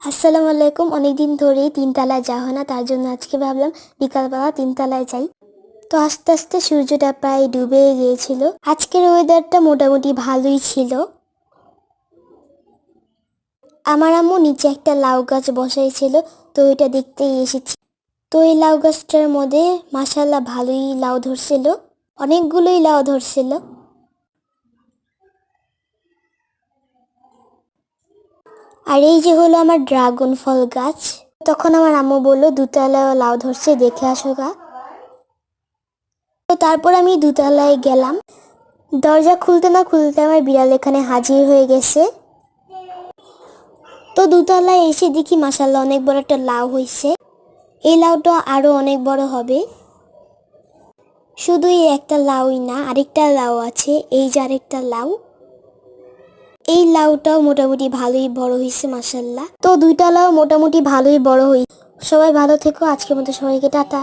আসসালামু আলাইকুম। অনেকদিন ধরেই তিনতলায় যাওয়া হয় না, তার জন্য আজকে ভাবলাম বিকালবেলা তিনতলায় যাই। তো আস্তে আস্তে সূর্যটা প্রায় ডুবে গিয়েছিল। আজকের ওয়েদারটা মোটামুটি ভালোই ছিল। আমার আম্মু নিচে একটা লাউ গাছ বসাইছিল, তো ওইটা দেখতেই এসেছি। তো এই লাউ গাছটার মধ্যে মাশাআল্লাহ ভালোই লাউ ধরছিল, অনেকগুলোই লাউ ধরছিল। আর এই যে হলো আমার ড্রাগন ফল গাছ। তখন আমার আম্মু বললো দুতলায় লাউ ধরছে, দেখে আসো গা। তো তারপর আমি দোতলায় গেলাম। দরজা খুলতে না খুলতে আমার বিড়াল এখানে হাজির হয়ে গেছে। তো দোতলায় এসে দেখি মাশাআল্লাহ অনেক বড় একটা লাউ হয়েছে। এই লাউটা আরো অনেক বড় হবে। শুধু এই একটা লাউই না, আরেকটা লাউ আছে, এই যে আরেকটা লাউ। এই লাউটাও মোটামুটি ভালোই বড় হয়েছে মাশাআল্লাহ। তো দুইটা লাউ মোটামুটি ভালোই বড় হয়েছে। সবাই ভালো থেকো, আজকের মতো সবাইকে টাটা।